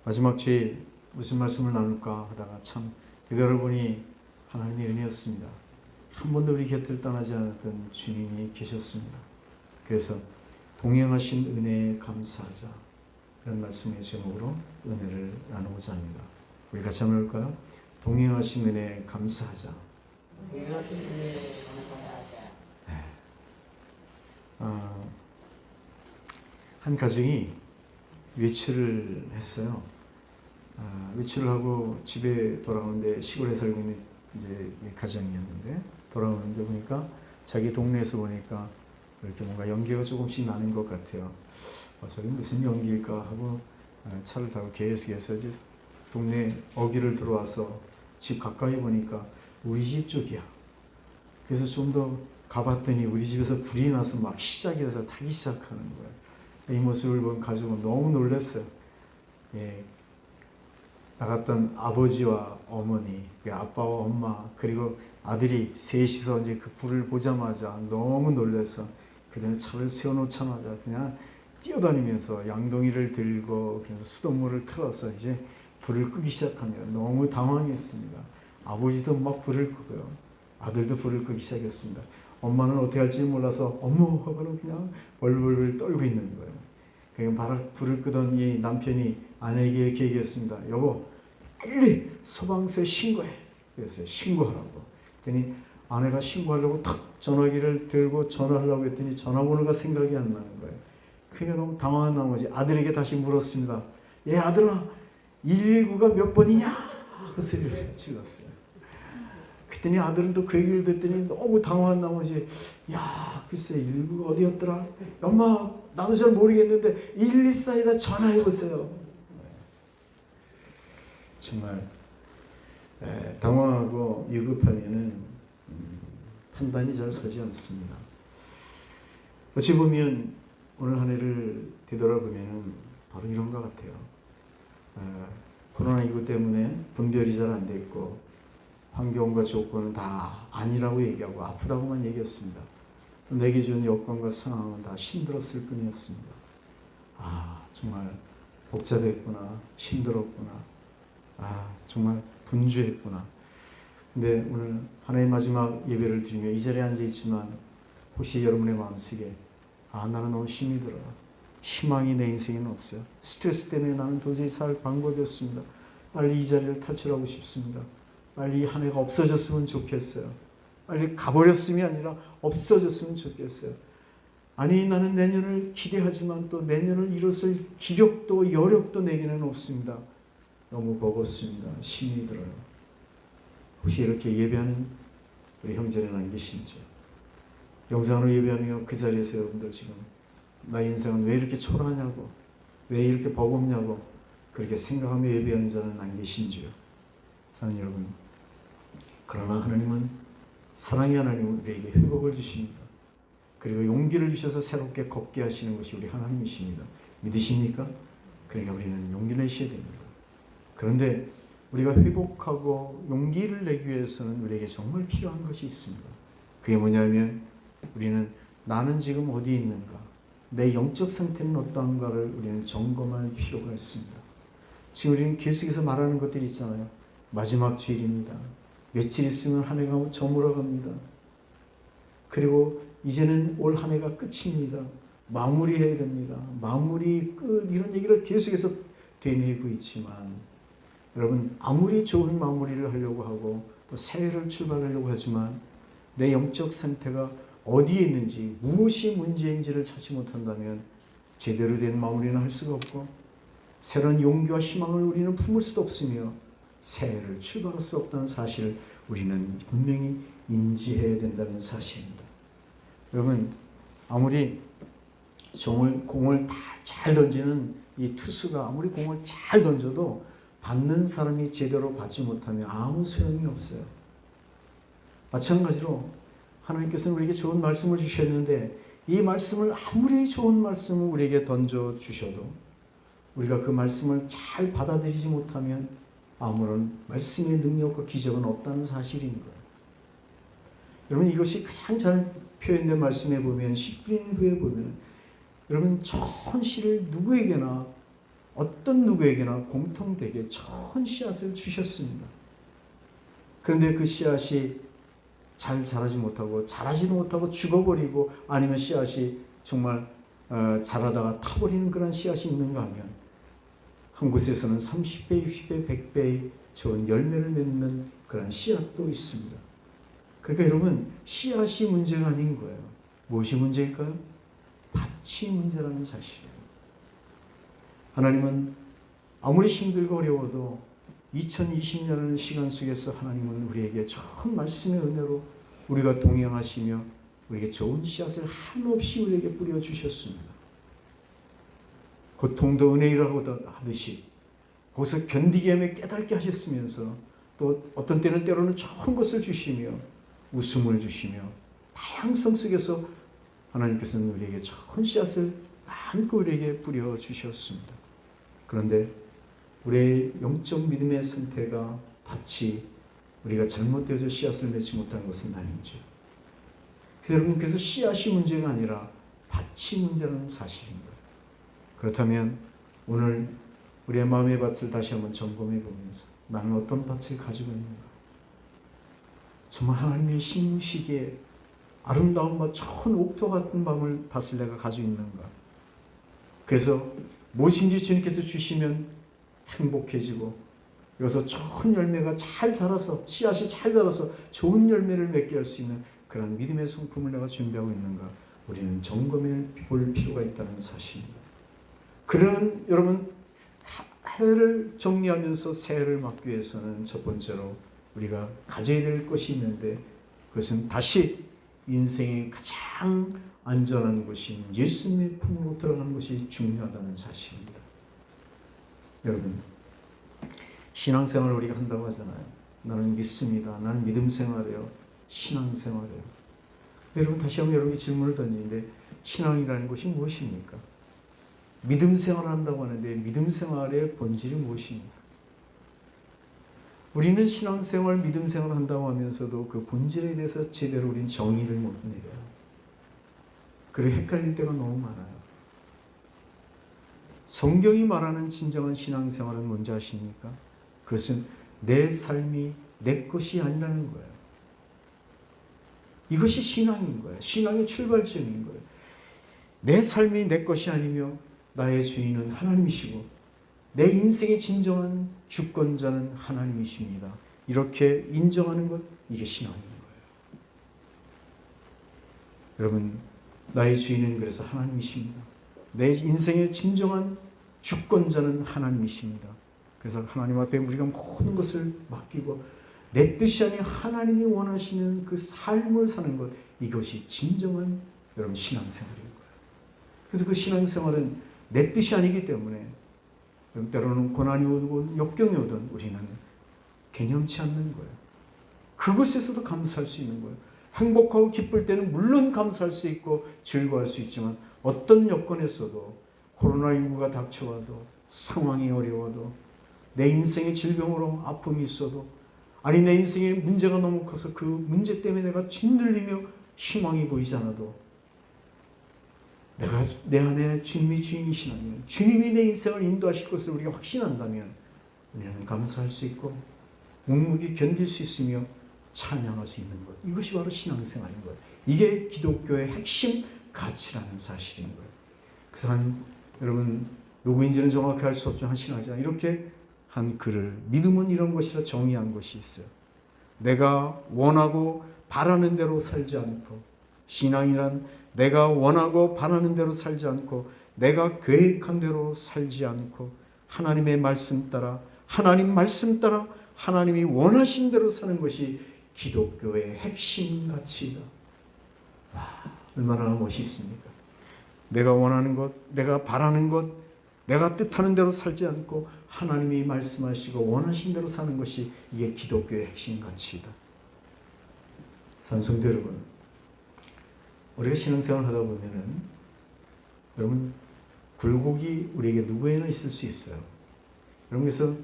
마지막 주일 무슨 말씀을 나눌까 하다가 참 되돌아보니 하나님의 은혜였습니다. 한 번도 우리 곁을 떠나지 않았던 주님이 계셨습니다. 그래서 동행하신 은혜에 감사하자, 이런 말씀의 제목으로 은혜를 나누고자 합니다. 우리 같이 한번 볼까요? 동행하신 은혜에 감사하자. 동행하신 은혜에 감사하자. 네. 한 가정이 외출을 했어요. 외출을 하고 집에 돌아오는데, 시골에 살고 있는 이제 가정이었는데, 돌아오는데 보니까 자기 동네에서 보니까 이렇게 뭔가 연기가 조금씩 나는 것 같아요. 저게 무슨 연기일까 하고 차를 타고 계속해서 이제 동네 어귀를 들어와서 집 가까이 보니까 우리 집 쪽이야. 그래서 좀 더 가봤더니 우리 집에서 불이 나서 막 시작이 돼서 타기 시작하는 거예요. 이 모습을 본 가족은 너무 놀랐어요. 예, 나갔던 아버지와 어머니, 아빠와 엄마, 그리고 아들이 셋이서 이제 그 불을 보자마자 너무 놀라서 그들은 차를 세워놓자마자 그냥 뛰어다니면서 양동이를 들고 그래서 수돗물을 틀어서 이제 불을 끄기 시작합니다. 너무 당황했습니다. 아버지도 막 불을 끄고요. 아들도 불을 끄기 시작했습니다. 엄마는 어떻게 할지 몰라서 어머 하고 그냥 벌벌 떨고 있는 거예요. 그러니까 불을 끄던 이 남편이 아내에게 이렇게 얘기했습니다. 여보, 빨리 소방서에 신고해. 그래서 신고하라고. 그랬더니 아내가 신고하려고 탁 전화기를 들고 전화하려고 했더니 전화번호가 생각이 안 나는 거예요. 그게 너무 당황한 나머지 아들에게 다시 물었습니다. 예, 아들아, 119가 몇 번이냐? 그 소리를 질렀어요. 그랬더니 아들은 또 그 얘기를 듣더니 너무 당황한 나머지, 야, 글쎄 119가 어디였더라? 엄마, 나도 잘 모르겠는데 114에다 전화해보세요. 정말 당황하고 위급하면은 판단이 잘 서지 않습니다. 어찌 보면 오늘 한 해를 되돌아보면은 바로 이런 것 같아요. 코로나19 때문에 분별이 잘 안 됐고, 환경과 조건은 다 아니라고 얘기하고 아프다고만 얘기했습니다. 또 내게 준 여건과 상황은 다 힘들었을 뿐이었습니다. 정말 복잡했구나, 힘들었구나, 정말 분주했구나. 근데 오늘 하나의 마지막 예배를 드리며 이 자리에 앉아 있지만 혹시 여러분의 마음속에 나는 너무 힘이 들어, 희망이 내 인생에는 없어요, 스트레스 때문에 나는 도저히 살 방법이 없습니다, 빨리 이 자리를 탈출하고 싶습니다, 빨리 이 한 해가 없어졌으면 좋겠어요, 빨리 가버렸음이 아니라 없어졌으면 좋겠어요, 아니 나는 내년을 기대하지만 또 내년을 이뤘을 기력도 여력도 내게는 없습니다, 너무 버겁습니다, 힘이 들어요. 혹시 이렇게 예배하는 우리 형제는 안 계신지요? 영상으로 예배하며 그 자리에서 여러분들 지금 나의 인생은 왜 이렇게 초라하냐고, 왜 이렇게 버겁냐고 그렇게 생각하며 예배하는 자는 안 계신지요? 사랑하는 여러분, 그러나 하나님은, 사랑의 하나님은 우리에게 회복을 주십니다. 그리고 용기를 주셔서 새롭게 걷게 하시는 것이 우리 하나님이십니다. 믿으십니까? 그러니까 우리는 용기를 내셔야 됩니다. 그런데 우리가 회복하고 용기를 내기 위해서는 우리에게 정말 필요한 것이 있습니다. 그게 뭐냐면 우리는 나는 지금 어디에 있는가, 내 영적 상태는 어떠한가를 우리는 점검할 필요가 있습니다. 지금 우리는 계속해서 말하는 것들이 있잖아요. 마지막 주일입니다. 며칠 있으면 한 해가 저물어갑니다. 그리고 이제는 올 한 해가 끝입니다. 마무리해야 됩니다. 마무리 끝, 이런 얘기를 계속해서 되뇌고 있지만 여러분, 아무리 좋은 마무리를 하려고 하고 또 새해를 출발하려고 하지만 내 영적 상태가 어디에 있는지, 무엇이 문제인지를 찾지 못한다면 제대로 된 마무리는 할 수가 없고 새로운 용기와 희망을 우리는 품을 수도 없으며 새해를 출발할 수 없다는 사실을 우리는 분명히 인지해야 된다는 사실입니다. 여러분, 아무리 공을 다 잘 던지는 이 투수가 아무리 공을 잘 던져도 받는 사람이 제대로 받지 못하면 아무 소용이 없어요. 마찬가지로 하나님께서는 우리에게 좋은 말씀을 주셨는데 이 말씀을 아무리 좋은 말씀을 우리에게 던져주셔도 우리가 그 말씀을 잘 받아들이지 못하면 아무런 말씀의 능력과 기적은 없다는 사실인 거예요. 여러분, 이것이 가장 잘 표현된 말씀에 보면, 씨 뿌린 후에 보면, 여러분, 천시를 누구에게나 어떤 누구에게나 공통되게 좋은 씨앗을 주셨습니다. 그런데 그 씨앗이 잘 자라지도 못하고 죽어버리고 아니면 씨앗이 정말 자라다가 타버리는 그런 씨앗이 있는가 하면 한 곳에서는 30배, 60배, 100배의 좋은 열매를 맺는 그런 씨앗도 있습니다. 그러니까 여러분, 씨앗이 문제가 아닌 거예요. 무엇이 문제일까요? 밭이 문제라는 사실이에요. 하나님은 아무리 힘들고 어려워도 2020년이라는 시간 속에서 하나님은 우리에게 좋은 말씀의 은혜로 우리가 동행하시며 우리에게 좋은 씨앗을 한없이 우리에게 뿌려주셨습니다. 고통도 은혜라고 하듯이 거기서 견디게 하며 깨닫게 하셨으면서 또 어떤 때는 때로는 좋은 것을 주시며 웃음을 주시며 다양성 속에서 하나님께서는 우리에게 좋은 씨앗을 많고 우리에게 뿌려주셨습니다. 그런데 우리의 영적 믿음의 상태가 밭이 우리가 잘못되어서 씨앗을 맺지 못한 것은 아닌지요. 여러분, 그래서 씨앗이 문제가 아니라 밭이 문제라는 사실인 거예요. 그렇다면 오늘 우리의 마음의 밭을 다시 한번 점검해 보면서 나는 어떤 밭을 가지고 있는가? 정말 하나님의 심으시기에 아름다운 밭, 좋은 옥토 같은 밭을 내가 가지고 있는가? 그래서 무엇인지 주님께서 주시면 행복해지고 여기서 좋은 열매가 잘 자라서 씨앗이 잘 자라서 좋은 열매를 맺게 할 수 있는 그런 믿음의 성품을 내가 준비하고 있는가? 우리는 점검해 볼 필요가 있다는 사실입니다. 그러는 여러분, 해를 정리하면서 새해를 막기 위해서는 첫 번째로 우리가 가져야 될 것이 있는데 그것은 다시 인생의 가장 안전한 곳인 예수님의 품으로 들어가는 것이 중요하다는 사실입니다. 여러분, 신앙생활을 우리가 한다고 하잖아요. 나는 믿습니다. 나는 믿음 생활해요. 신앙생활해요. 여러분, 다시 한번 여러분이 질문을 던지는데 신앙이라는 것이 무엇입니까? 믿음 생활을 한다고 하는데 믿음 생활의 본질이 무엇입니까? 우리는 신앙생활, 믿음 생활을 한다고 하면서도 그 본질에 대해서 제대로 우리는 정의를 못 내려요. 그리고 헷갈릴 때가 너무 많아요. 성경이 말하는 진정한 신앙생활은 뭔지 아십니까? 그것은 내 삶이 내 것이 아니라는 거예요. 이것이 신앙인 거예요. 신앙의 출발점인 거예요. 내 삶이 내 것이 아니며 나의 주인은 하나님이시고 내 인생의 진정한 주권자는 하나님이십니다. 이렇게 인정하는 것, 이게 신앙인 거예요. 여러분, 나의 주인은 그래서 하나님이십니다. 내 인생의 진정한 주권자는 하나님이십니다. 그래서 하나님 앞에 우리가 모든 것을 맡기고 내 뜻이 아닌 하나님이 원하시는 그 삶을 사는 것, 이것이 진정한 여러분 신앙생활인 거예요. 그래서 그 신앙생활은 내 뜻이 아니기 때문에 때로는 고난이 오든 역경이 오든 우리는 개념치 않는 거예요. 그것에서도 감사할 수 있는 거예요. 행복하고 기쁠 때는 물론 감사할 수 있고 즐거워할 수 있지만 어떤 여건에서도 코로나19가 닥쳐와도 상황이 어려워도 내 인생의 질병으로 아픔이 있어도 아니 내 인생의 문제가 너무 커서 그 문제 때문에 내가 짓눌리며 희망이 보이지 않아도 내가 내 안에 주님이 주인이시라면 주님이 내 인생을 인도하실 것을 우리가 확신한다면 우리는 감사할 수 있고 묵묵히 견딜 수 있으며 찬양할 수 있는 것, 이것이 바로 신앙생활인 거예요. 이게 기독교의 핵심 가치라는 사실인 거예요. 그래서 여러분 누구인지는 정확히 알 수 없지만 한 신학자 이렇게 한 글을 믿음은 이런 것이라 정의한 것이 있어요. 내가 원하고 바라는 대로 살지 않고, 신앙이란 내가 원하고 바라는 대로 살지 않고 내가 계획한 대로 살지 않고 하나님의 말씀 따라 하나님 말씀 따라 하나님이 원하신 대로 사는 것이 기독교의 핵심 가치이다. 와, 얼마나 멋있습니까? 내가 원하는 것, 내가 바라는 것, 내가 뜻하는 대로 살지 않고 하나님이 말씀하시고 원하신 대로 사는 것이 이게 기독교의 핵심 가치이다. 산성도 여러분, 우리가 신앙생활을 하다 보면은 여러분 굴곡이 우리에게 누구에나 있을 수 있어요. 여러분 그래서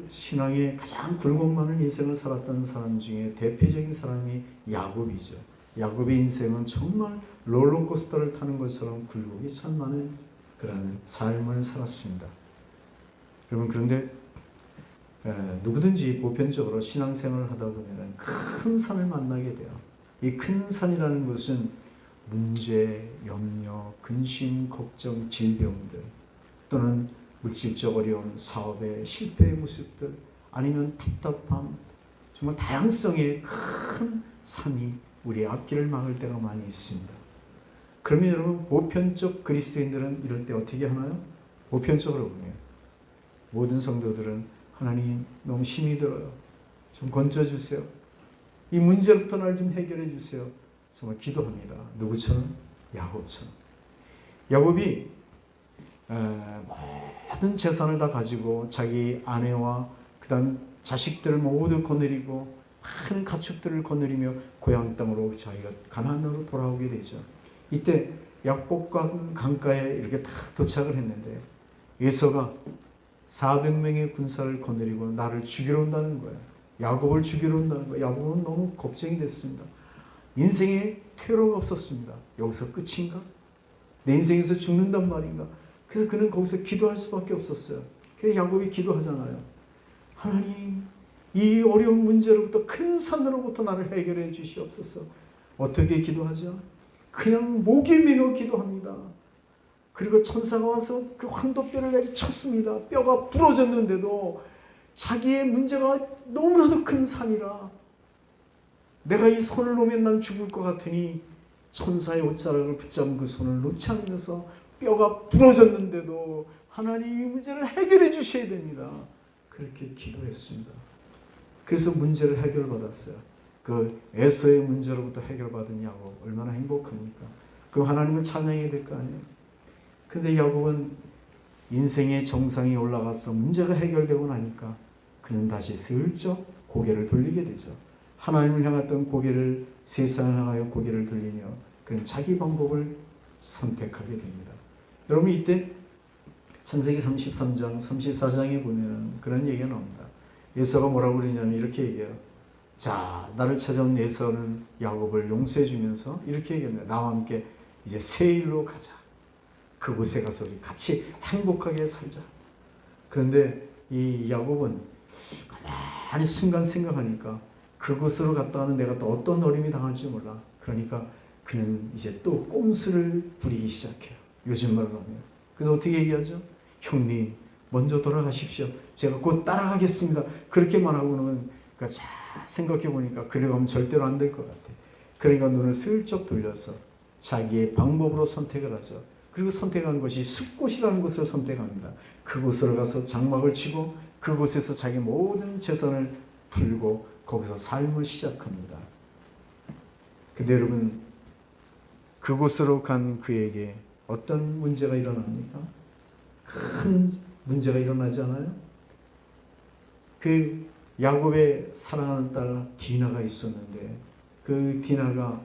신앙에 가장 굴곡 많은 인생을 살았던 사람 중에 대표적인 사람이 야곱이죠. 야곱의 인생은 정말 롤러코스터를 타는 것처럼 굴곡이 참 많은 그런 삶을 살았습니다. 여러분, 그런데 누구든지 보편적으로 신앙생활을 하다 보면 큰 산을 만나게 돼요. 이 큰 산이라는 것은 문제, 염려, 근심, 걱정, 질병들, 또는 물질적 어려움, 사업의 실패의 모습들, 아니면 답답함, 정말 다양성의 큰 산이 우리의 앞길을 막을 때가 많이 있습니다. 그러면 여러분, 보편적 그리스도인들은 이럴 때 어떻게 하나요? 보편적으로 보면 모든 성도들은 하나님, 너무 힘이 들어요. 좀 건져주세요. 이 문제부터 날 좀 해결해 주세요. 정말 기도합니다. 누구처럼? 야곱처럼. 야곱이 모든 재산을 다 가지고 자기 아내와 그 다음 자식들을 모두 거느리고 많은 가축들을 거느리며 고향 땅으로 자기가 가나안으로 돌아오게 되죠. 이때 약복강 강가에 이렇게 딱 도착을 했는데 에서가 400명의 군사를 거느리고 나를 죽이러 온다는 거예요. 야곱을 죽이러 온다는 거예요. 야곱은 너무 걱정이 됐습니다. 인생에 퇴로가 없었습니다. 여기서 끝인가? 내 인생에서 죽는단 말인가? 그래서 그는 거기서 기도할 수밖에 없었어요. 그래서 야곱이 기도하잖아요. 하나님, 이 어려운 문제로부터, 큰 산으로부터 나를 해결해 주시옵소서. 어떻게 기도하죠? 그냥 목이 메어 기도합니다. 그리고 천사가 와서 그 황도뼈를 내리쳤습니다. 뼈가 부러졌는데도 자기의 문제가 너무나도 큰 산이라 내가 이 손을 놓으면 난 죽을 것 같으니 천사의 옷자락을 붙잡은 그 손을 놓지 않으면서 뼈가 부러졌는데도 하나님 이 문제를 해결해 주셔야 됩니다. 그렇게 기도했습니다. 그래서 문제를 해결받았어요. 그 에서의 문제로부터 해결받은 야곱, 얼마나 행복합니까? 그 하나님을 찬양해야 될 거 아니에요. 근데 야곱은 인생의 정상에 올라가서 문제가 해결되고 나니까 그는 다시 슬쩍 고개를 돌리게 되죠. 하나님을 향했던 고개를, 세상을 향하여 고개를 돌리며 그는 자기 방법을 선택하게 됩니다. 여러분, 이때 창세기 33장, 34장에 보면 그런 얘기가 나옵니다. 에서가 뭐라고 그러냐면 이렇게 얘기해요. 자, 나를 찾아온 에서는 야곱을 용서해 주면서 이렇게 얘기합니다. 나와 함께 이제 세일로 가자. 그곳에 가서 우리 같이 행복하게 살자. 그런데 이 야곱은 가만히 순간 생각하니까 그곳으로 갔다가는 내가 또 어떤 어려움이 당할지 몰라. 그러니까 그는 이제 또 꼼수를 부리기 시작해요. 요즘 말로 하면. 그래서 어떻게 얘기하죠? 형님, 먼저 돌아가십시오. 제가 곧 따라가겠습니다. 그렇게만 하고는, 그러니까 잘 생각해 보니까 그래 가면 절대로 안 될 것 같아. 그러니까 눈을 슬쩍 돌려서 자기의 방법으로 선택을 하죠. 그리고 선택한 것이 숲곳이라는 곳을 선택합니다. 그곳으로 가서 장막을 치고 그곳에서 자기 모든 재산을 풀고 거기서 삶을 시작합니다. 근데 여러분, 그곳으로 간 그에게 어떤 문제가 일어납니까? 큰 문제가 일어나지 않아요? 그 야곱의 사랑하는 딸 디나가 있었는데 그 디나가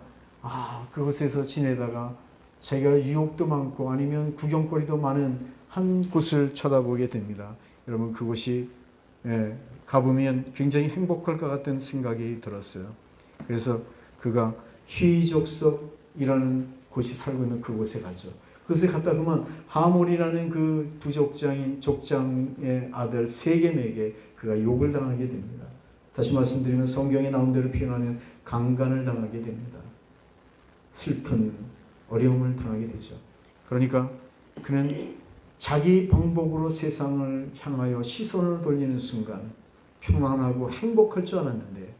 그곳에서 지내다가 자기가 유혹도 많고 아니면 구경거리도 많은 한 곳을 쳐다보게 됩니다. 여러분, 그곳이 가보면 굉장히 행복할 것 같은 생각이 들었어요. 그래서 그가 히족속이라는 곳이 살고 있는 그곳에 가죠. 그곳에 갔다 보면 하몰이라는 그 족장의 아들 세겜에게 그가 욕을 당하게 됩니다. 다시 말씀드리면 성경에 나온 대로 표현하면 강간을 당하게 됩니다. 슬픈 어려움을 당하게 되죠. 그러니까 그는 자기 방법으로 세상을 향하여 시선을 돌리는 순간 평안하고 행복할 줄 알았는데,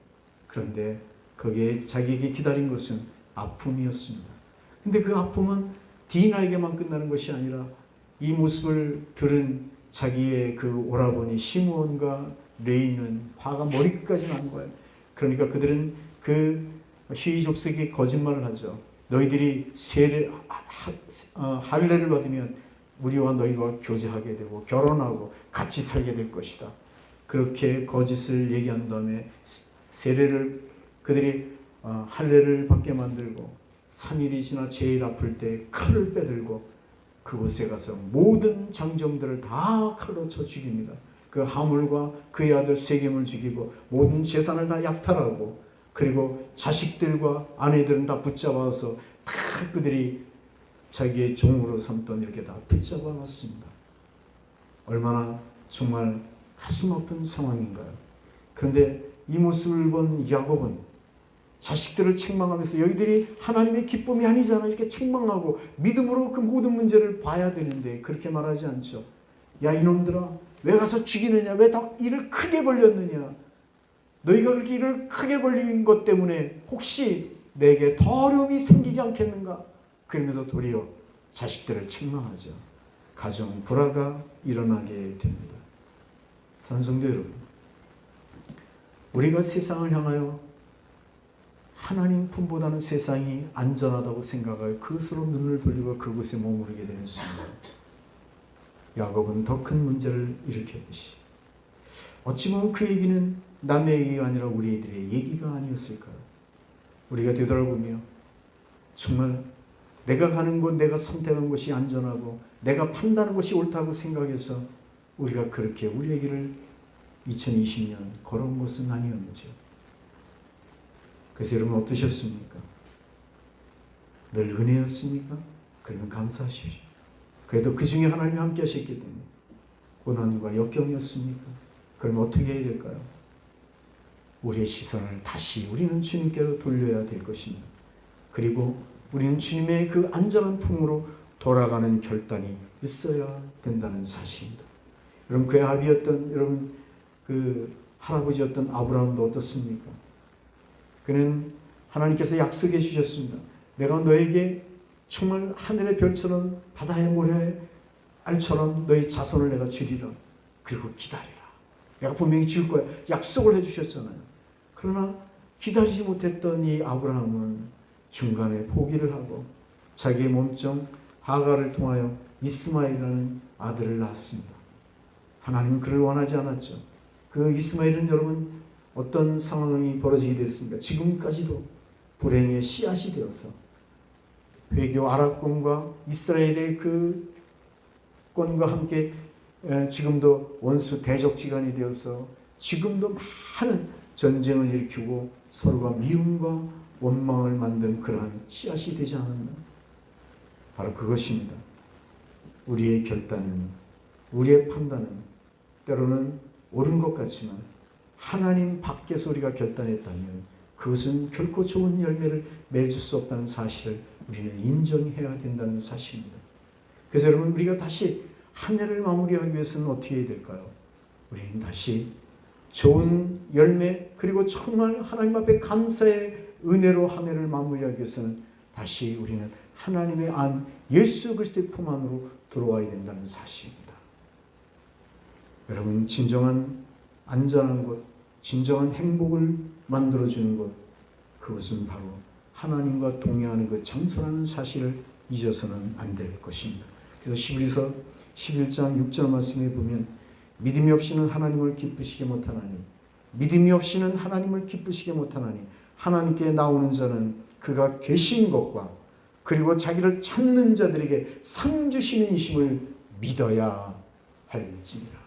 그런데 거기에 자기에게 기다린 것은 아픔이었습니다. 근데 그 아픔은 디나에게만 끝나는 것이 아니라 이 모습을 들은 자기의 그 오라버니 시므온과 레이는 화가 머리끝까지 난 거예요. 그러니까 그들은 그 히족속에 거짓말을 하죠. 너희들이 할례를 받으면 우리와 너희가 교제하게 되고 결혼하고 같이 살게 될 것이다. 그렇게 거짓을 얘기한 다음에 세례를 그들이 할례를 받게 만들고 3일이 지나 제일 아플 때 칼을 빼들고 그곳에 가서 모든 장정들을 다 칼로 쳐 죽입니다. 그 하물과 그의 아들 세겜을 죽이고 모든 재산을 다 약탈하고 그리고 자식들과 아내들은 다 붙잡아서 다 그들이 자기의 종으로 삼던 이렇게 다 붙잡아 왔습니다. 얼마나 정말 가슴 아픈 상황인가요? 그런데 이 모습을 본 야곱은 자식들을 책망하면서 여기들이 하나님의 기쁨이 아니잖아 이렇게 책망하고 믿음으로 그 모든 문제를 봐야 되는데 그렇게 말하지 않죠. 야 이놈들아 왜 가서 죽이느냐, 왜 더 일을 크게 벌렸느냐, 너희가 그렇게 일을 크게 벌린 것 때문에 혹시 내게 더 어려움이 생기지 않겠는가. 그러면서 도리어 자식들을 책망하죠. 가정 불화가 일어나게 됩니다. 사랑하는 성도 여러분, 우리가 세상을 향하여 하나님 품보다는 세상이 안전하다고 생각하여 그것으로 눈을 돌리고 그곳에 머무르게 되는 순간 야곱은 더 큰 문제를 일으켰듯이 어찌 보면 그 얘기는 남의 얘기가 아니라 우리들의 얘기가 아니었을까요? 우리가 되돌아보며 정말 내가 가는 곳, 내가 선택한 것이 안전하고 내가 판단한 것이 옳다고 생각해서 우리가 그렇게 우리의 길을 2020년 걸어온 것은 아니었는지요. 그래서 여러분 어떠셨습니까? 늘 은혜였습니까? 그러면 감사하십시오. 그래도 그 중에 하나님이 함께 하셨기 때문에 고난과 역경이었습니까? 그러면 어떻게 해야 될까요? 우리의 시선을 다시 우리는 주님께로 돌려야 될 것입니다. 그리고 우리는 주님의 그 안전한 품으로 돌아가는 결단이 있어야 된다는 사실입니다. 여러분 그의 아비였던 여러분 그 할아버지였던 아브라함도 어떻습니까? 그는 하나님께서 약속해 주셨습니다. 내가 너에게 정말 하늘의 별처럼 바다의 모래알처럼 너의 자손을 내가 주리라. 그리고 기다리라. 내가 분명히 줄 거야. 약속을 해주셨잖아요. 그러나 기다리지 못했던 이 아브라함은 중간에 포기를 하고 자기의 몸종 하갈을 통하여 이스마엘이라는 아들을 낳았습니다. 하나님은 그를 원하지 않았죠. 그 이스마엘은 여러분 어떤 상황이 벌어지게 됐습니까? 지금까지도 불행의 씨앗이 되어서 회교 아랍권과 이스라엘의 그 권과 함께 지금도 원수 대적지간이 되어서 지금도 많은 전쟁을 일으키고 서로가 미움과 원망을 만든 그러한 씨앗이 되지 않았나. 바로 그것입니다. 우리의 결단은, 우리의 판단은 때로는 옳은 것 같지만 하나님 밖에서 우리가 결단했다면 그것은 결코 좋은 열매를 맺을 수 없다는 사실을 우리는 인정해야 된다는 사실입니다. 그래서 여러분 우리가 다시 한 해를 마무리하기 위해서는 어떻게 해야 될까요? 우리는 다시 좋은 열매 그리고 정말 하나님 앞에 감사의 은혜로 한 해를 마무리하기 위해서는 다시 우리는 하나님의 안 예수 그리스도의 품 안으로 들어와야 된다는 사실입니다. 여러분 진정한 안전한 곳, 진정한 행복을 만들어주는 곳, 그것은 바로 하나님과 동행하는 그 장소라는 사실을 잊어서는 안 될 것입니다. 그래서 히브리서 11장 6절 말씀에 보면 믿음이 없이는 하나님을 기쁘시게 못하나니 믿음이 없이는 하나님을 기쁘시게 못하나니 하나님께 나오는 자는 그가 계신 것과 그리고 자기를 찾는 자들에게 상 주시는 이심을 믿어야 할지니라.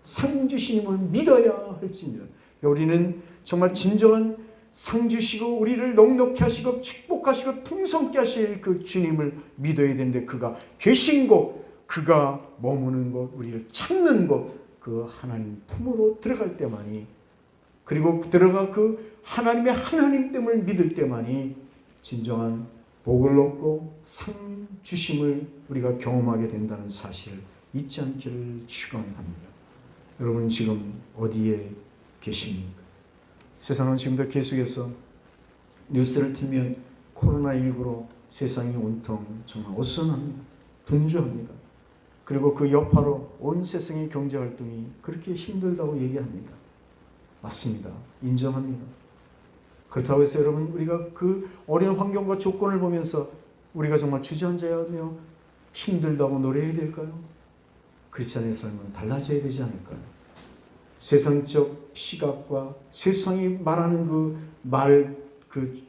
상 주시님을 믿어야 할지니라. 우리는 정말 진정한 상 주시고 우리를 넉넉히 하시고 축복하시고 풍성케 하실 그 주님을 믿어야 되는데 그가 계신 곳, 그가 머무는 곳, 우리를 찾는 곳, 그 하나님 품으로 들어갈 때만이 그리고 들어가 그 하나님의 하나님됨을 믿을 때만이 진정한 복을 얻고 상 주심을 우리가 경험하게 된다는 사실을 잊지 않기를 축원합니다. 여러분 지금 어디에 계십니까? 세상은 지금도 계속해서 뉴스를 틀면 코로나19로 세상이 온통 정말 어수선합니다. 분주합니다. 그리고 그 여파로 온 세상의 경제활동이 그렇게 힘들다고 얘기합니다. 맞습니다. 인정합니다. 그렇다고 해서 여러분 우리가 그 어려운 환경과 조건을 보면서 우리가 정말 주저앉아야하며 힘들다고 노래해야 될까요? 크리스찬의 삶은 달라져야 되지 않을까요? 세상적 시각과 세상이 말하는 그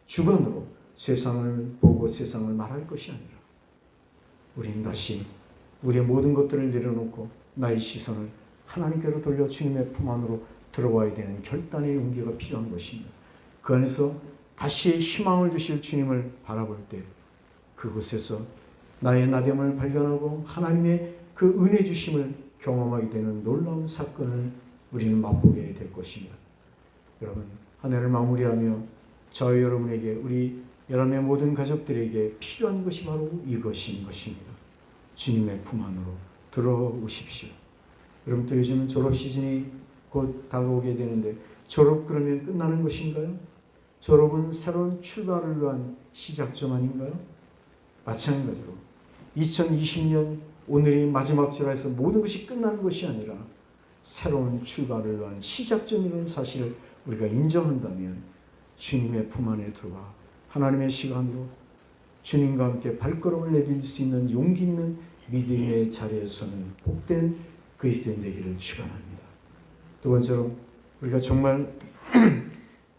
주관으로 세상을 보고 세상을 말할 것이 아니라 우리는 다시 우리의 모든 것들을 내려놓고 나의 시선을 하나님께로 돌려 주님의 품 안으로 들어와야 되는 결단의 용기가 필요한 것입니다. 그 안에서 다시 희망을 주실 주님을 바라볼 때 그곳에서 나의 나됨을 발견하고 하나님의 그 은혜 주심을 경험하게 되는 놀라운 사건을 우리는 맛보게 될 것입니다. 여러분, 한 해를 마무리하며 저와 여러분에게, 우리 여러분의 모든 가족들에게 필요한 것이 바로 이것인 것입니다. 주님의 품 안으로 들어오십시오. 여러분, 또 요즘은 졸업 시즌이 곧 다가오게 되는데 졸업 그러면 끝나는 것인가요? 졸업은 새로운 출발을 위한 시작점 아닌가요? 마찬가지로 2020년 오늘이 마지막 주라서 모든 것이 끝나는 것이 아니라 새로운 출발을 위한 시작점이라는 사실을 우리가 인정한다면 주님의 품 안에 들어와 하나님의 시간으로 주님과 함께 발걸음을 내딜 수 있는 용기 있는 믿음의 자리에서는 복된 그리스도인 되기를 축원합니다. 두 번째로 우리가 정말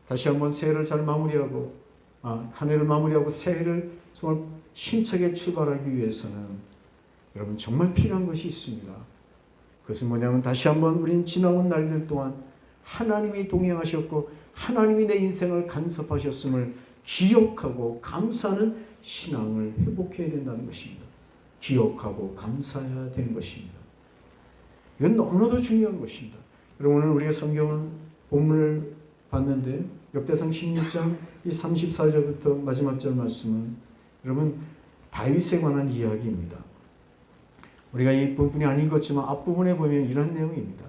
다시 한번 새해를 잘 마무리하고 한 해를 마무리하고 새해를 정말 힘차게 출발하기 위해서는 여러분 정말 필요한 것이 있습니다. 그것은 뭐냐면 다시 한번 우린 지나온 날들 동안 하나님이 동행하셨고 하나님이 내 인생을 간섭하셨음을 기억하고 감사하는 신앙을 회복해야 된다는 것입니다. 기억하고 감사해야 되는 것입니다. 이건 너무나도 중요한 것입니다. 여러분, 오늘 우리가 성경은 본문을 봤는데 역대상 16장 이 34절부터 마지막 절 말씀은 여러분 다윗에 관한 이야기입니다. 우리가 이 부분이 안 읽었지만 앞부분에 보면 이런 내용입니다.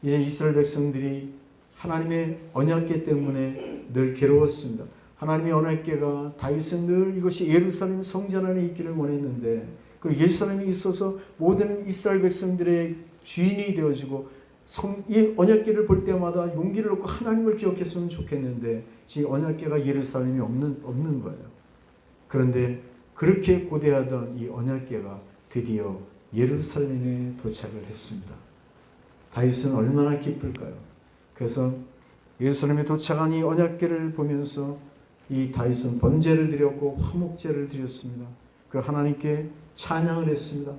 이제 이스라엘 백성들이 하나님의 언약궤 때문에 늘 괴로웠습니다. 하나님의 언약궤가 다윗은 늘 이것이 예루살렘 성전 안에 있기를 원했는데 그 예루살렘이 있어서 모든 이스라엘 백성들의 주인이 되어지고 이 언약궤를 볼 때마다 용기를 얻고 하나님을 기억했으면 좋겠는데 지금 언약궤가 예루살렘이 없는 거예요. 그런데 그렇게 고대하던 이 언약궤가 드디어 예루살렘에 도착을 했습니다. 다윗은 얼마나 기쁠까요? 그래서 예루살렘에 도착한 이 언약궤를 보면서 이 다윗은 번제를 드렸고 화목제를 드렸습니다. 그 하나님께 찬양을 했습니다.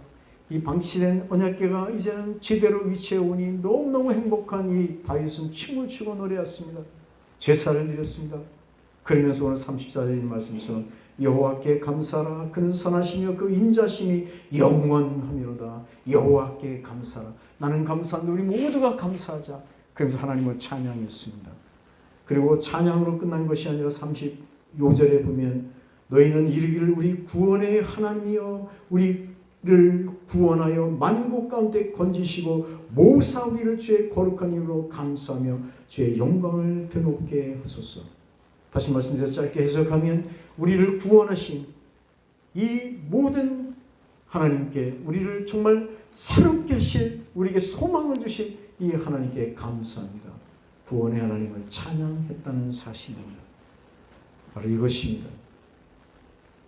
이 방치된 언약궤가 이제는 제대로 위치해 오니 너무너무 행복한 이 다윗은 춤을 추고 노래했습니다. 제사를 드렸습니다. 그러면서 오늘 34절 말씀처럼 여호와께 감사하라. 그는 선하시며 그 인자심이 영원하미로다. 여호와께 감사하라. 나는 감사한데 우리 모두가 감사하자. 그러면서 하나님을 찬양했습니다. 그리고 찬양으로 끝난 것이 아니라 35절에 보면 너희는 이르기를 우리 구원의 하나님이여 우리를 구원하여 만국 가운데 건지시고 모사 우리를 주의 거룩한 이름으로 감사하며 주의 영광을 드높게 하소서. 다시 말씀드려 짧게 해석하면 우리를 구원하신 이 모든 하나님께 우리를 정말 새롭게 하실 우리에게 소망을 주실 이 하나님께 감사합니다. 구원의 하나님을 찬양했다는 사실입니다. 바로 이것입니다.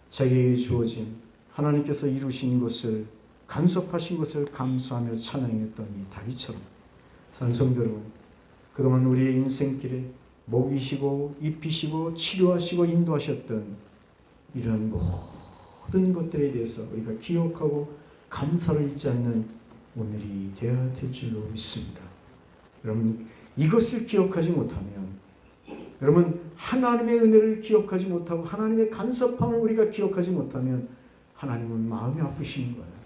자기에게 주어진 하나님께서 이루신 것을 간섭하신 것을 감사하며 찬양했던 이 다윗처럼 산성도 여러분, 그동안 우리의 인생길에 먹이시고 입히시고 치료하시고 인도하셨던 이런 모든 것들에 대해서 우리가 기억하고 감사를 잊지 않는 오늘이 되어야 될 줄로 믿습니다. 여러분, 이것을 기억하지 못하면 여러분 하나님의 은혜를 기억하지 못하고 하나님의 간섭함을 우리가 기억하지 못하면 하나님은 마음이 아프시는 거예요.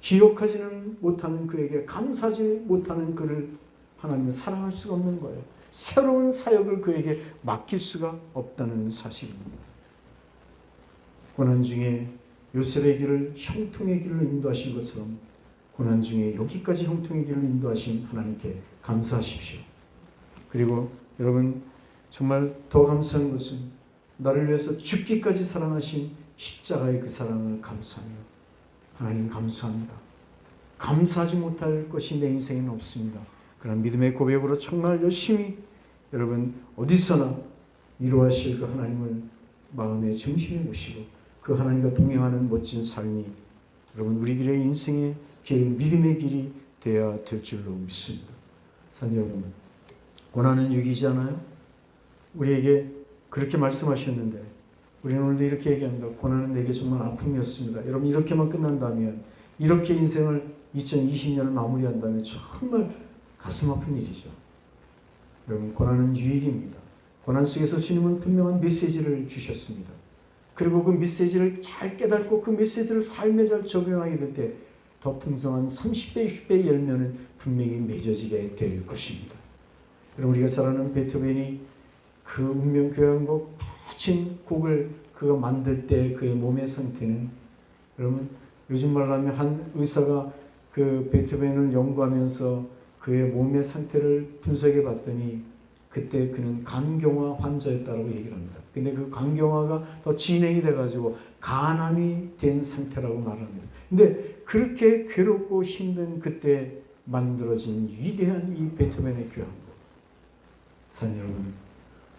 기억하지는 못하는 그에게 감사하지 못하는 그를 하나님은 사랑할 수가 없는 거예요. 새로운 사역을 그에게 맡길 수가 없다는 사실입니다. 고난 중에 요셉의 길을 형통의 길로 인도하신 것처럼 고난 중에 여기까지 형통의 길을 인도하신 하나님께 감사하십시오. 그리고 여러분 정말 더 감사한 것은 나를 위해서 죽기까지 사랑하신 십자가의 그 사랑을 감사하며 하나님 감사합니다. 감사하지 못할 것이 내 인생에는 없습니다. 그런 믿음의 고백으로 정말 열심히 여러분 어디서나 이루하실 그 하나님을 마음의 중심에 모시고 그 하나님과 동행하는 멋진 삶이 여러분 우리들의 인생의 길, 믿음의 길이 되어야 될 줄로 믿습니다. 사랑하는 여러분, 고난은 유익이잖아요. 우리에게 그렇게 말씀하셨는데 우리는 오늘도 이렇게 얘기합니다. 고난은 내게 정말 아픔이었습니다. 여러분 이렇게만 끝난다면 이렇게 인생을 2020년을 마무리한다면 정말 가슴 아픈 일이죠. 여러분 고난은 유익입니다. 고난 속에서 주님은 분명한 메시지를 주셨습니다. 그리고 그 메시지를 잘 깨닫고 그 메시지를 삶에 잘 적용하게 될 때 더 풍성한 30배, 60배의 열매는 분명히 맺어지게 될 것입니다. 그럼 우리가 잘 아는 베토벤이 그 운명교향곡 멋진 곡을 그가 만들 때 그의 몸의 상태는, 여러분 요즘 말로 하면 한 의사가 그 베토벤을 연구하면서 그의 몸의 상태를 분석해 봤더니 그때 그는 간경화 환자였다고 얘기를 합니다. 근데 그 간경화가 더 진행이 돼가지고 간암이 된 상태라고 말합니다. 근데 그렇게 괴롭고 힘든 그때 만들어진 위대한 이 베토벤의 교향곡, 사랑 여러분,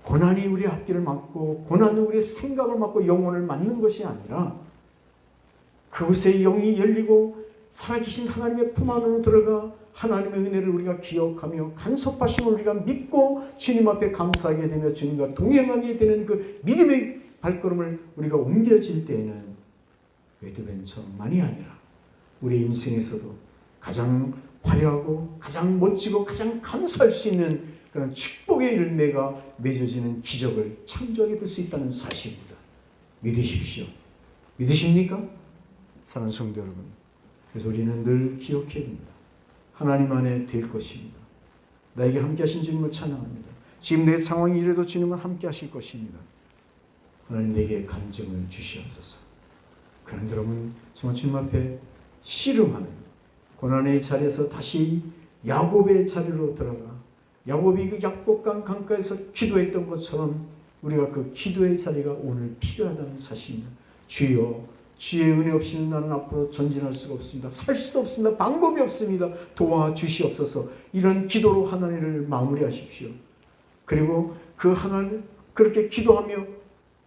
고난이 우리 앞길을 막고 고난은 우리의 생각을 막고 영혼을 막는 것이 아니라 그곳에 영이 열리고 살아계신 하나님의 품 안으로 들어가 하나님의 은혜를 우리가 기억하며 간섭하심을 우리가 믿고 주님 앞에 감사하게 되며 주님과 동행하게 되는 그 믿음의 발걸음을 우리가 옮겨질 때에는 베토벤처럼만이 아니라 우리 인생에서도 가장 화려하고 가장 멋지고 가장 감사할 수 있는 그런 축복의 열매가 맺어지는 기적을 창조하게 될 수 있다는 사실입니다. 믿으십시오. 믿으십니까? 사랑하는 성도 여러분, 그래서 우리는 늘 기억해야 됩니다. 하나님 안에 될 것입니다. 나에게 함께 하신 주님을 찬양합니다. 지금 내 상황이 이래도 주님은 함께 하실 것입니다. 하나님 내게 간증을 주시옵소서. 그런데 여러분 정말 주님 앞에 씨름하는 고난의 자리에서 다시 야곱의 자리로 들어가 야곱이 그 약복강 강가에서 기도했던 것처럼 우리가 그 기도의 자리가 오늘 필요하다는 사실입니다. 주여, 주의 은혜 없이는 나는 앞으로 전진할 수가 없습니다. 살 수도 없습니다. 방법이 없습니다. 도와주시옵소서. 이런 기도로 하나님을 마무리하십시오. 그리고 그 하나님 그렇게 기도하며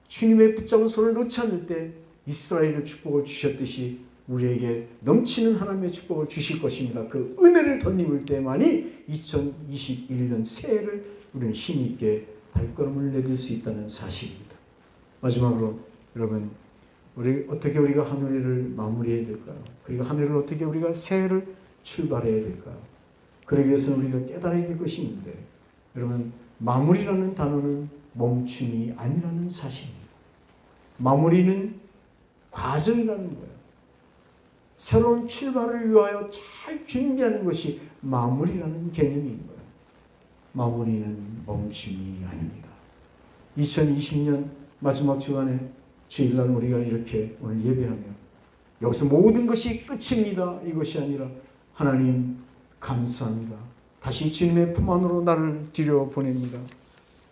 주님의 붙잡은 손을 놓지 않을 때 이스라엘의 축복을 주셨듯이 우리에게 넘치는 하나님의 축복을 주실 것입니다. 그 은혜를 덧입을 때만이 2021년 새해를 우리는 힘있게 발걸음을 내딜 수 있다는 사실입니다. 마지막으로 여러분, 어떻게 우리가 한 해를 마무리해야 될까요? 그리고 한 해를 어떻게 우리가 새해를 출발해야 될까요? 그러기 위해서는 우리가 깨달아야 될 것이 있는데, 여러분, 마무리라는 단어는 멈춤이 아니라는 사실입니다. 마무리는 과정이라는 거예요. 새로운 출발을 위하여 잘 준비하는 것이 마무리라는 개념인 거예요. 마무리는 멈춤이 아닙니다. 2020년 마지막 주간에 주일날 우리가 이렇게 오늘 예배하며 여기서 모든 것이 끝입니다. 이것이 아니라 하나님 감사합니다. 다시 주님의 품 안으로 나를 들여보냅니다.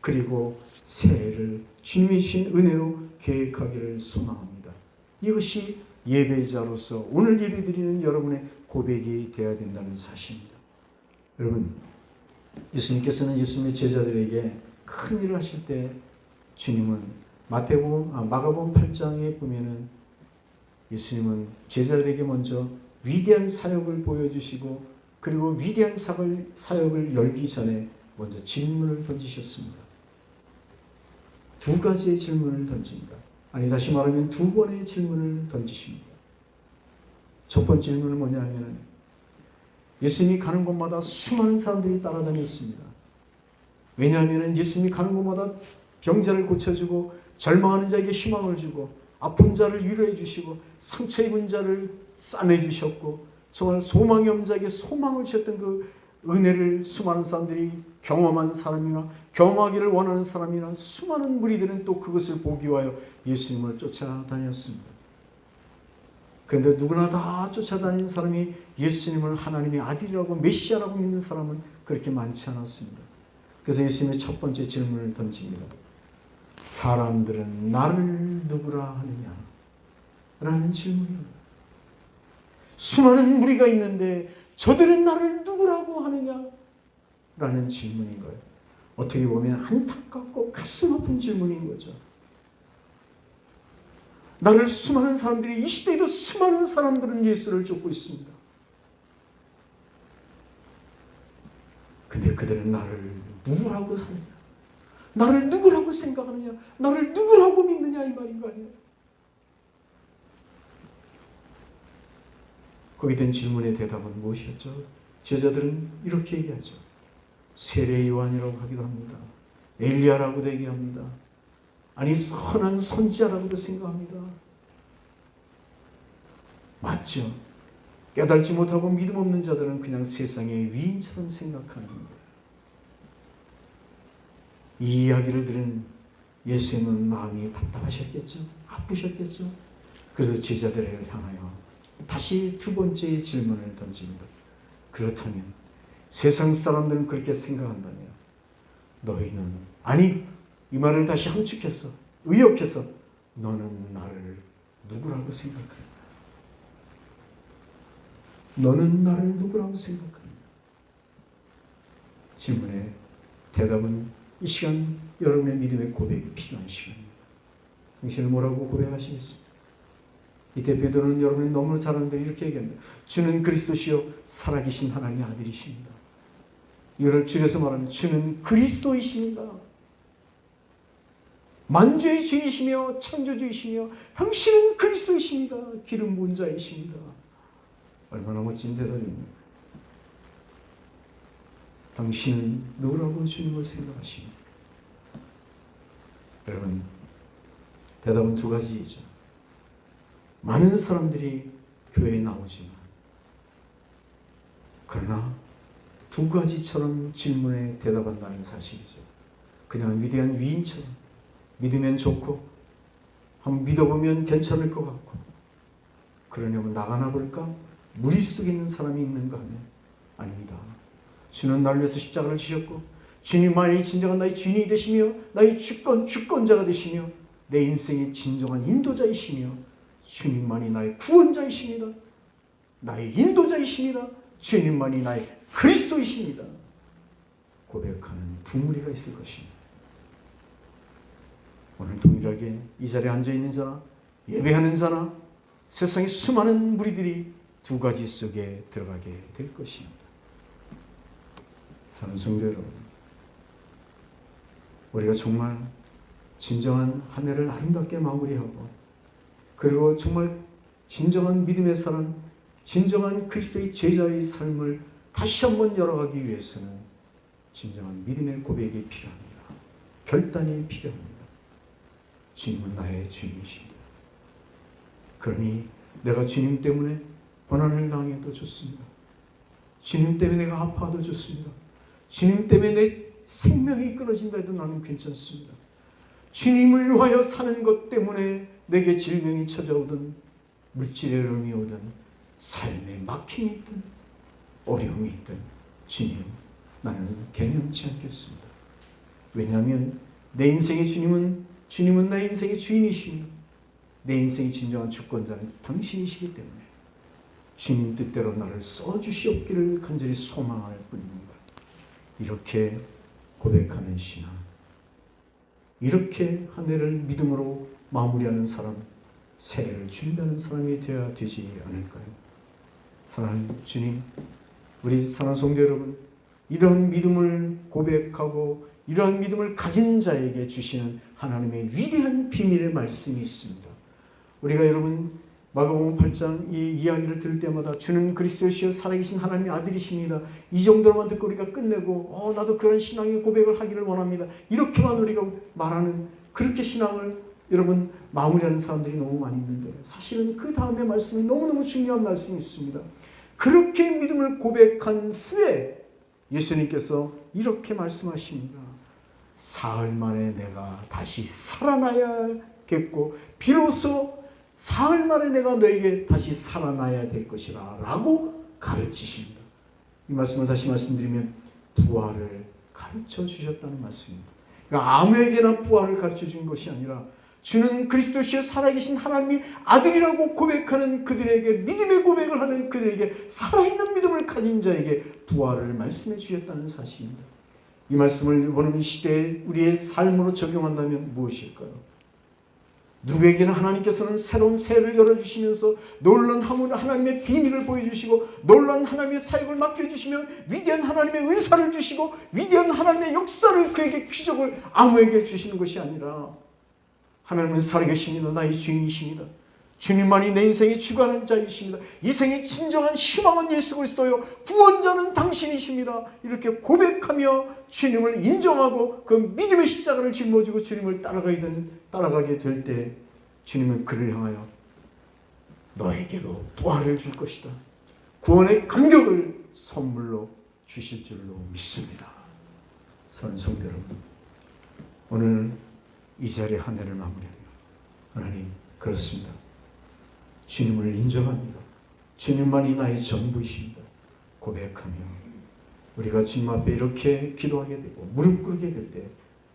그리고 새해를 주님이 주신 은혜로 계획하기를 소망합니다. 이것이 예배자로서 오늘 예배드리는 여러분의 고백이 되어야 된다는 사실입니다. 여러분, 예수님께서는 예수님의 제자들에게 큰 일을 하실 때 주님은 마가복음 8장에 보면은 예수님은 제자들에게 먼저 위대한 사역을 보여주시고 그리고 위대한 사역을 열기 전에 먼저 질문을 던지셨습니다. 두 가지의 질문을 던집니다. 아니 다시 말하면 두 번의 질문을 던지십니다. 첫 번째 질문은 뭐냐 하면 예수님이 가는 곳마다 수많은 사람들이 따라다녔습니다. 왜냐하면 예수님이 가는 곳마다 병자를 고쳐주고 절망하는 자에게 희망을 주고 아픈 자를 위로해 주시고 상처 입은 자를 싸매 주셨고 정말 소망이 없는 자에게 소망을 주셨던 그 은혜를 수많은 사람들이 경험한 사람이나 경험하기를 원하는 사람이나 수많은 무리들은 또 그것을 보기 위하여 예수님을 쫓아다녔습니다. 그런데 누구나 다 쫓아다니는 사람이 예수님을 하나님의 아들이라고 메시아라고 믿는 사람은 그렇게 많지 않았습니다. 그래서 예수님의 첫 번째 질문을 던집니다. 사람들은 나를 누구라 하느냐? 라는 질문입니다. 수많은 무리가 있는데 저들은 나를 누구라고 하느냐? 라는 질문인 거예요. 어떻게 보면 안타깝고 가슴 아픈 질문인 거죠. 나를 수많은 사람들이 이 시대에도 수많은 사람들은 예수를 쫓고 있습니다. 근데 그들은 나를 누구라고 사느냐? 나를 누구라고 생각하느냐? 나를 누구라고 믿느냐? 이 말인 거 아니에요? 거기에 대한 질문의 대답은 무엇이었죠? 제자들은 이렇게 얘기하죠. 세례 요한이라고 하기도 합니다. 엘리야라고도 얘기합니다. 아니 선한 선지자라고도 생각합니다. 맞죠? 깨달지 못하고 믿음 없는 자들은 그냥 세상의 위인처럼 생각하는 거예요. 이 이야기를 들은 예수님은 마음이 답답하셨겠죠? 아프셨겠죠? 그래서 제자들을 향하여 다시 두 번째 질문을 던집니다. 그렇다면 세상 사람들은 그렇게 생각한다면 너희는, 아니 이 말을 다시 함축해서 의역해서 너는 나를 누구라고 생각하는가? 너는 나를 누구라고 생각하는가? 질문의 대답은 이 시간 여러분의 믿음의 고백이 필요한 시간입니다. 당신은 뭐라고 고백하시겠습니까? 이때 베드로는 여러분이 너무 잘 아는데 이렇게 얘기합니다. 주는 그리스도시요 살아계신 하나님의 아들이십니다. 이거를 줄여서 말하면 주는 그리스도이십니다. 만주의 주이시며 창조주이시며 당신은 그리스도이십니다. 기름 부은 자이십니다. 얼마나 멋진 대답입니까? 당신은 누구라고 주님을 생각하십니까? 여러분, 대답은 두 가지이죠. 많은 사람들이 교회에 나오지만 그러나 두 가지처럼 질문에 대답한다는 사실이죠. 그냥 위대한 위인처럼 믿으면 좋고 한번 믿어보면 괜찮을 것 같고 그러냐면 나가나 볼까? 무리 속에 있는 사람이 있는가 하면 아닙니다. 주는 나를 위해서 십자가를 지셨고 주님만이 진정한 나의 주인이 되시며 나의 주권자가 되시며 내 인생의 진정한 인도자이시며 주님만이 나의 구원자이십니다. 나의 인도자이십니다. 주님만이 나의 그리스도이십니다. 고백하는 두 무리가 있을 것입니다. 오늘 동일하게 이 자리에 앉아있는 자나 예배하는 자나 세상의 수많은 무리들이 두 가지 속에 들어가게 될 것입니다. 사랑하는 성도 여러분, 우리가 정말 진정한 한 해를 아름답게 마무리하고 그리고 정말 진정한 믿음의 사람, 진정한 그리스도의 제자의 삶을 다시 한번 열어가기 위해서는 진정한 믿음의 고백이 필요합니다. 결단이 필요합니다. 주님은 나의 주인이십니다. 그러니 내가 주님 때문에 고난을 당해도 좋습니다. 주님 때문에 내가 아파도 좋습니다. 주님 때문에 내 생명이 끊어진다 해도 나는 괜찮습니다. 주님을 위하여 사는 것 때문에 내게 질병이 찾아오든 물질의 어려움이 오든 삶에 막힘이 있든 어려움이 있든 주님, 나는 개념치 않겠습니다. 왜냐하면 내 인생의 주님은 나의 인생의 주인이시며 내 인생의 진정한 주권자는 당신이시기 때문에 주님 뜻대로 나를 써주시옵기를 간절히 소망할 뿐입니다. 이렇게 고백하는 신앙, 이렇게 한 해를 믿음으로 마무리하는 사람, 새해를 준비하는 사람이 되어야 되지 않을까요? 사랑하는 주님, 우리 사랑하는 성도 여러분, 이런 믿음을 고백하고 이러한 믿음을 가진 자에게 주시는 하나님의 위대한 비밀의 말씀이 있습니다. 우리가 여러분 마가복음 8장 이 이야기를 들을 때마다 주는 그리스도시여 살아계신 하나님의 아들이십니다. 이 정도로만 듣고 우리가 끝내고 나도 그런 신앙의 고백을 하기를 원합니다. 이렇게만 우리가 말하는 그렇게 신앙을 여러분 마무리하는 사람들이 너무 많이 있는데 사실은 그 다음에 말씀이 너무너무 중요한 말씀이 있습니다. 그렇게 믿음을 고백한 후에 예수님께서 이렇게 말씀하십니다. 사흘 만에 내가 다시 살아나야겠고 비로소 사흘 만에 내가 너에게 다시 살아나야 될 것이라 라고 가르치십니다. 이 말씀을 다시 말씀드리면 부활을 가르쳐 주셨다는 말씀입니다. 그러니까 아무에게나 부활을 가르쳐 준 것이 아니라 주는 그리스도시여 살아계신 하나님의 아들이라고 고백하는 그들에게 믿음의 고백을 하는 그들에게 살아있는 믿음을 가진 자에게 부활을 말씀해 주셨다는 사실입니다. 이 말씀을 이번 시대에 우리의 삶으로 적용한다면 무엇일까요? 누구에게나 하나님께서는 새로운 새해를 열어주시면서 놀라운 하나님의 비밀을 보여주시고 놀라운 하나님의 사역을 맡겨주시며 위대한 하나님의 은사를 주시고 위대한 하나님의 역사를 그에게 기적을 아무에게 주시는 것이 아니라 하나님은 살아계십니다. 나의 주인이십니다. 주님만이 내 인생의 주관하는 자이십니다. 이 생의 진정한 희망은 예수 그리스도요, 구원자는 당신이십니다. 이렇게 고백하며 주님을 인정하고 그 믿음의 십자가를 짊어지고 주님을 따라가게 될 때 주님은 그를 향하여 너에게도 부활을 줄 것이다, 구원의 감격을 선물로 주실 줄로 믿습니다. 사랑하는 성도 여러분, 오늘 이 자리에 한 해를 마무리하며 하나님, 그렇습니다. 주님을 인정합니다. 주님만이 나의 전부이십니다. 고백하며 우리가 주님 앞에 이렇게 기도하게 되고 무릎 꿇게 될 때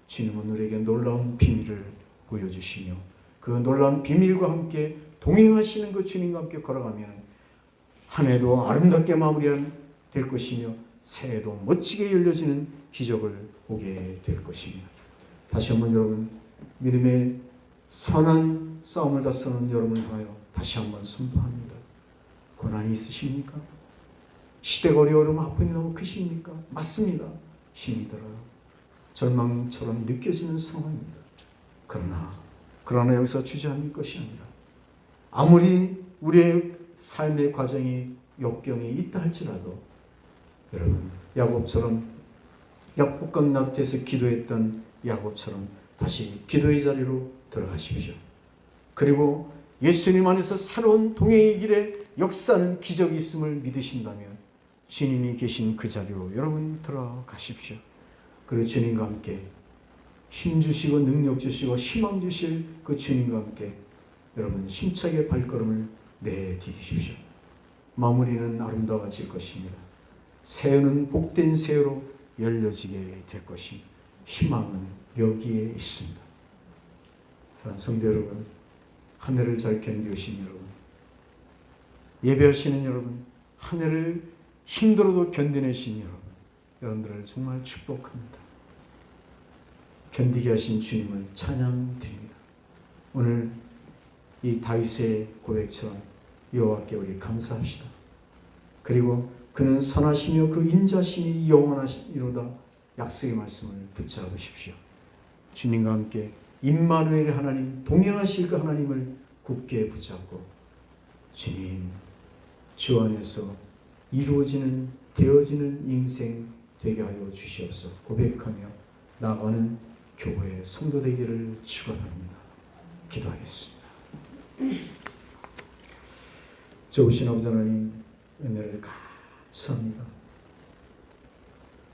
주님은 우리에게 놀라운 비밀을 보여주시며 그 놀라운 비밀과 함께 동행하시는 그 주님과 함께 걸어가면 한 해도 아름답게 마무리될 것이며 새해도 멋지게 열려지는 기적을 보게 될 것입니다. 다시 한번 여러분, 믿음의 선한 싸움을 다스는 여러분을 향하여 다시 한번 선포합니다. 고난이 있으십니까? 시대가 어려움, 아픔이 너무 크십니까? 맞습니다. 힘이 들어요. 절망처럼 느껴지는 상황입니다. 그러나 여기서 주저앉을 것이 아니라 아무리 우리의 삶의 과정이 역경이 있다 할지라도 여러분, 야곱처럼 약복강 낙태에서 기도했던 야곱처럼 다시 기도의 자리로 들어가십시오. 그리고 예수님 안에서 새로운 동행의 길에 역사는 기적이 있음을 믿으신다면 주님이 계신 그 자리로 여러분 들어가십시오. 그리고 주님과 함께 힘 주시고 능력 주시고 희망 주실 그 주님과 함께 여러분 힘차게 발걸음을 내디디십시오. 마무리는 아름다워질 것입니다. 새해는 복된 새해로 열려지게 될 것입니다. 희망은 여기에 있습니다. 사랑하는 성도 여러분, 한 해를 잘 견디신 여러분, 예배하시는 여러분, 한 해를 힘들어도 견뎌내신 여러분, 여러분들을 정말 축복합니다. 견디게 하신 주님을 찬양드립니다. 오늘 이 다윗의 고백처럼 여호와께 우리 감사합시다. 그리고 그는 선하시며 그 인자심이 영원하시리로다 약속의 말씀을 붙잡으십시오. 주님과 함께 임마누엘 하나님, 동행하실 그 하나님을 굳게 붙잡고 주님, 주 안에서 이루어지는 되어지는 인생 되게 하여 주시옵소서 고백하며 나아가는 교회 성도 되기를 축원합니다. 기도하겠습니다. 좋으신 아버지 하나님, 은혜를 감사합니다.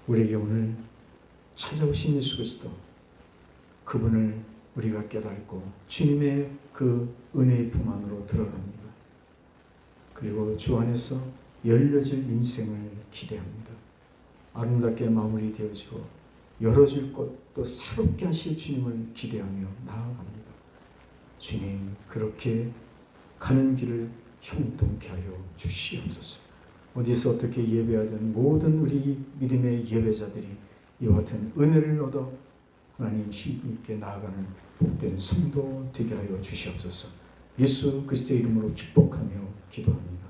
우리에게 오늘 찾아오신 예수 그리스도, 그분을 우리가 깨닫고 주님의 그 은혜의 품 안으로 들어갑니다. 그리고 주 안에서 열려질 인생을 기대합니다. 아름답게 마무리되어지고 열어질 것도 새롭게 하실 주님을 기대하며 나아갑니다. 주님, 그렇게 가는 길을 형통케 하여 주시옵소서. 어디서 어떻게 예배하든 모든 우리 믿음의 예배자들이 이와 같은 은혜를 얻어 하나님 힘있게 나아가는 복된 성도 되게 하여 주시옵소서. 예수 그리스도의 이름으로 축복하며 기도합니다.